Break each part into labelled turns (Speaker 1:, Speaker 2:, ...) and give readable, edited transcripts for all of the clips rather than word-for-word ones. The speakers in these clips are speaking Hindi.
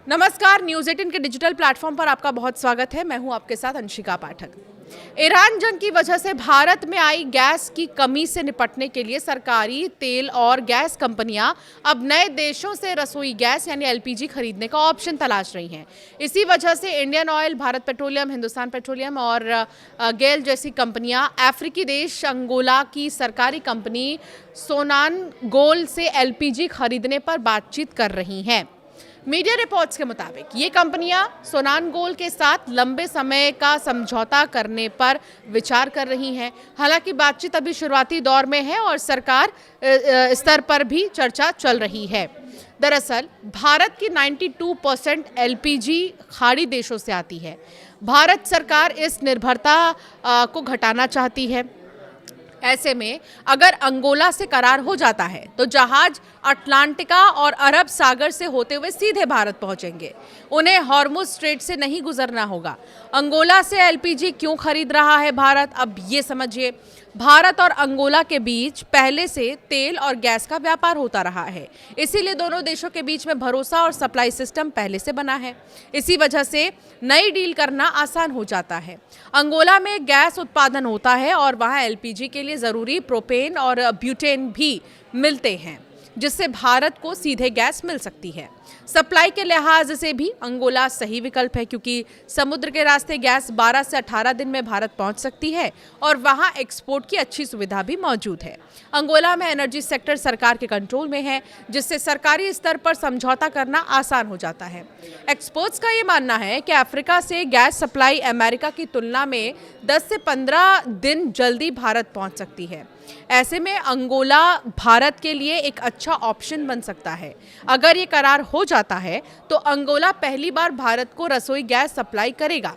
Speaker 1: नमस्कार, न्यूज़ 18 के डिजिटल प्लेटफॉर्म पर आपका बहुत स्वागत है। मैं हूं आपके साथ अंशिका पाठक। ईरान जंग की वजह से भारत में आई गैस की कमी से निपटने के लिए सरकारी तेल और गैस कंपनियां अब नए देशों से रसोई गैस यानी एलपीजी खरीदने का ऑप्शन तलाश रही हैं। इसी वजह से Indian oil, Bharat petroleum, Hindustan petroleum और गेल जैसी कंपनियां अफ्रीकी देश अंगोला की सरकारी कंपनी सोनानगोल से एलपीजी खरीदने पर बातचीत कर रही हैं। मीडिया रिपोर्ट्स के मुताबिक ये कंपनियां सोनानगोल के साथ लंबे समय का समझौता करने पर विचार कर रही हैं। हालांकि बातचीत अभी शुरुआती दौर में है और सरकार स्तर पर भी चर्चा चल रही है। दरअसल भारत की 92% एलपीजी खाड़ी देशों से आती है। भारत सरकार इस निर्भरता को घटाना चाहती है। ऐसे में अगर अंगोला से करार हो जाता है तो जहाज अटलांटिका और अरब सागर से होते हुए सीधे भारत पहुंचेंगे। उन्हें हॉर्मुज स्ट्रेट से नहीं गुजरना होगा। अंगोला से एलपीजी क्यों खरीद रहा है भारत, अब ये समझिए। भारत और अंगोला के बीच पहले से तेल और गैस का व्यापार होता रहा है, इसीलिए दोनों देशों के बीच में भरोसा और सप्लाई सिस्टम पहले से बना है। इसी वजह से नई डील करना आसान हो जाता है। अंगोला में गैस उत्पादन होता है और वहाँ एलपीजी के लिए ज़रूरी प्रोपेन और ब्यूटेन भी मिलते हैं, जिससे भारत को सीधे गैस मिल सकती है। सप्लाई के लिहाज से भी अंगोला सही विकल्प है, क्योंकि समुद्र के रास्ते गैस 12 से 18 दिन में भारत पहुंच सकती है और वहां एक्सपोर्ट की अच्छी सुविधा भी मौजूद है। अंगोला में एनर्जी सेक्टर सरकार के कंट्रोल में है, जिससे सरकारी स्तर पर समझौता करना आसान हो जाता है। एक्सपर्ट्स का ये मानना है कि अफ्रीका से गैस सप्लाई अमेरिका की तुलना में 10 से 15 दिन जल्दी भारत पहुंच सकती है। ऐसे में अंगोला भारत के लिए एक अच्छा ऑप्शन बन सकता है। अगर ये करार हो जाता है तो अंगोला पहली बार भारत को रसोई गैस सप्लाई करेगा।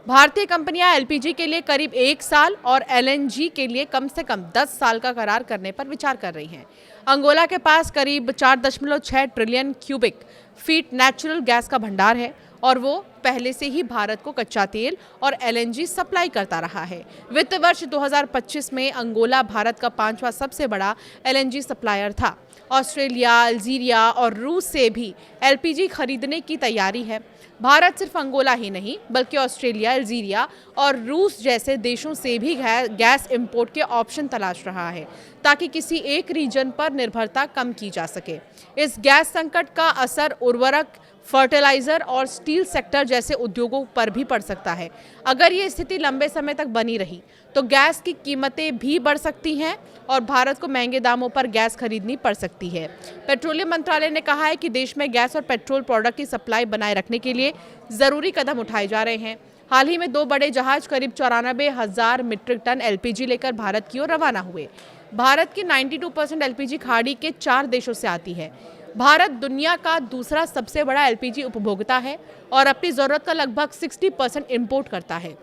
Speaker 1: भारतीय कंपनियां एलपीजी के लिए करीब 1 साल और एलएनजी के लिए कम से कम 10 साल का करार करने पर विचार कर रही हैं। अंगोला के पास करीब 4.6 trillion cubic feet natural gas का भंडार है और वो पहले से ही भारत को कच्चा तेल और एलएनजी सप्लाई करता रहा है। वित्त वर्ष 2025 में अंगोला भारत का 5वां सबसे बड़ा एलएनजी सप्लायर था। ऑस्ट्रेलिया, अल्जीरिया और रूस से भी एलपीजी खरीदने की तैयारी है। भारत सिर्फ अंगोला ही नहीं बल्कि ऑस्ट्रेलिया, अल्जीरिया और रूस जैसे देशों से भी गैस इंपोर्ट के ऑप्शन तलाश रहा है, ताकि किसी एक रीजन पर निर्भरता कम की जा सके। इस गैस संकट का असर उर्वरक, फर्टिलाइजर और स्टील सेक्टर जैसे उद्योगों पर भी पड़ सकता है। अगर ये स्थिति लंबे समय तक बनी रही तो गैस की कीमतें भी बढ़ सकती हैं और भारत को महंगे दामों पर गैस खरीदनी पड़ सकती है। पेट्रोलियम मंत्रालय ने कहा है कि देश में गैस और पेट्रोल प्रोडक्ट की सप्लाई बनाए रखने के लिए ज़रूरी कदम उठाए जा रहे हैं। हाल ही में 2 बड़े जहाज करीब 94,000 मीट्रिक टन एलपीजी लेकर भारत की ओर रवाना हुए। भारत की 92% एलपीजी खाड़ी के 4 देशों से आती है। भारत दुनिया का दूसरा सबसे बड़ा एलपीजी उपभोक्ता है और अपनी ज़रूरत का लगभग 60% इंपोर्ट करता है।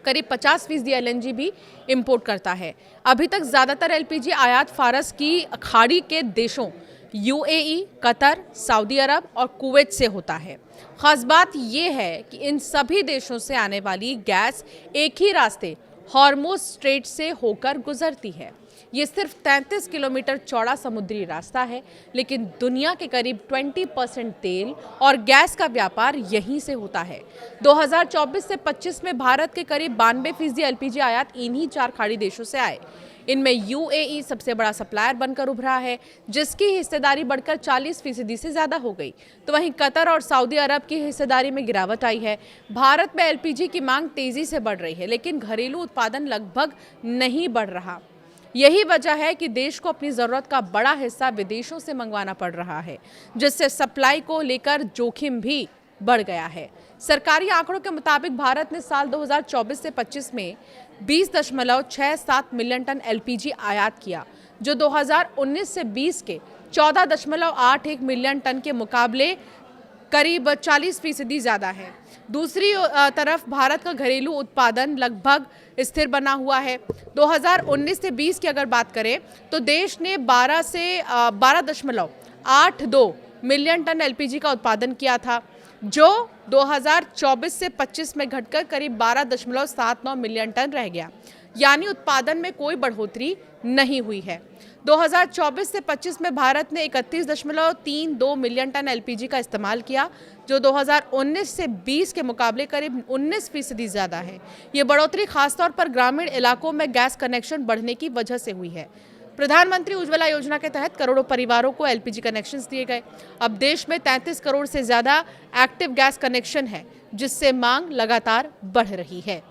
Speaker 1: करीब 50% एलएनजी भी इंपोर्ट करता है। अभी तक ज़्यादातर एलपीजी आयात फारस की खाड़ी के देशों यूएई, कतर, सऊदी अरब और कुवैत से होता है। खास बात यह है कि इन सभी देशों से आने वाली गैस एक ही रास्ते हॉर्मुज स्ट्रेट से होकर गुजरती है। ये सिर्फ 33 किलोमीटर चौड़ा समुद्री रास्ता है, लेकिन दुनिया के करीब 20% तेल और गैस का व्यापार यहीं से होता है। 2024 से 25 में भारत के करीब 92% एलपीजी आयात इन्हीं 4 खाड़ी देशों से आए। इनमें यूएई सबसे बड़ा सप्लायर बनकर उभरा है, जिसकी हिस्सेदारी बढ़कर 40% से ज़्यादा हो गई। तो वहीं कतर और सऊदी अरब की हिस्सेदारी में गिरावट आई है। भारत में एलपीजी की मांग तेज़ी से बढ़ रही है, लेकिन घरेलू उत्पादन लगभग नहीं बढ़ रहा। यही वजह है कि देश को अपनी ज़रूरत का बड़ा हिस्सा विदेशों से मंगवाना पड़ रहा है, जिससे सप्लाई को लेकर जोखिम भी बढ़ गया है। सरकारी आंकड़ों के मुताबिक भारत ने साल 2024 से 25 में 20.67 मिलियन टन एलपीजी आयात किया, जो 2019 से 20 के 14.81 मिलियन टन के मुकाबले करीब 40% ज़्यादा है। दूसरी तरफ भारत का घरेलू उत्पादन लगभग स्थिर बना हुआ है। 2019 से 20 की अगर बात करें तो देश ने 12.82 मिलियन टन एलपीजी का उत्पादन किया था, जो 2024 से 25 में घटकर करीब 12.79 मिलियन टन रह गया। यानी उत्पादन में कोई बढ़ोतरी नहीं हुई है। 2024 से 25 में भारत ने 31.32 मिलियन टन एलपीजी का इस्तेमाल किया, जो 2019 से 20 के मुकाबले करीब 19% ज़्यादा है। ये बढ़ोतरी खासतौर पर ग्रामीण इलाकों में गैस कनेक्शन बढ़ने की वजह से हुई है। प्रधानमंत्री उज्ज्वला योजना के तहत करोड़ों परिवारों को एलपीजी कनेक्शंस दिए गए। अब देश में 33 करोड़ से ज़्यादा एक्टिव गैस कनेक्शन है, जिससे मांग लगातार बढ़ रही है।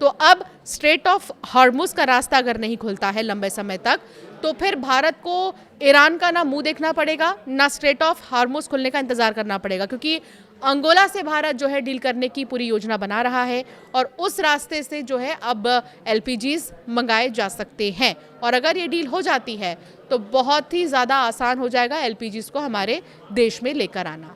Speaker 1: तो अब स्ट्रेट ऑफ हॉर्मुज का रास्ता अगर नहीं खुलता है लंबे समय तक, तो फिर भारत को ईरान का ना मुंह देखना पड़ेगा, ना स्ट्रेट ऑफ हॉर्मुज खुलने का इंतजार करना पड़ेगा, क्योंकि अंगोला से भारत जो है डील करने की पूरी योजना बना रहा है और उस रास्ते से जो है अब एलपीजीज मंगाए जा सकते हैं। और अगर ये डील हो जाती है तो बहुत ही ज़्यादा आसान हो जाएगा एलपीजीज को हमारे देश में लेकर आना।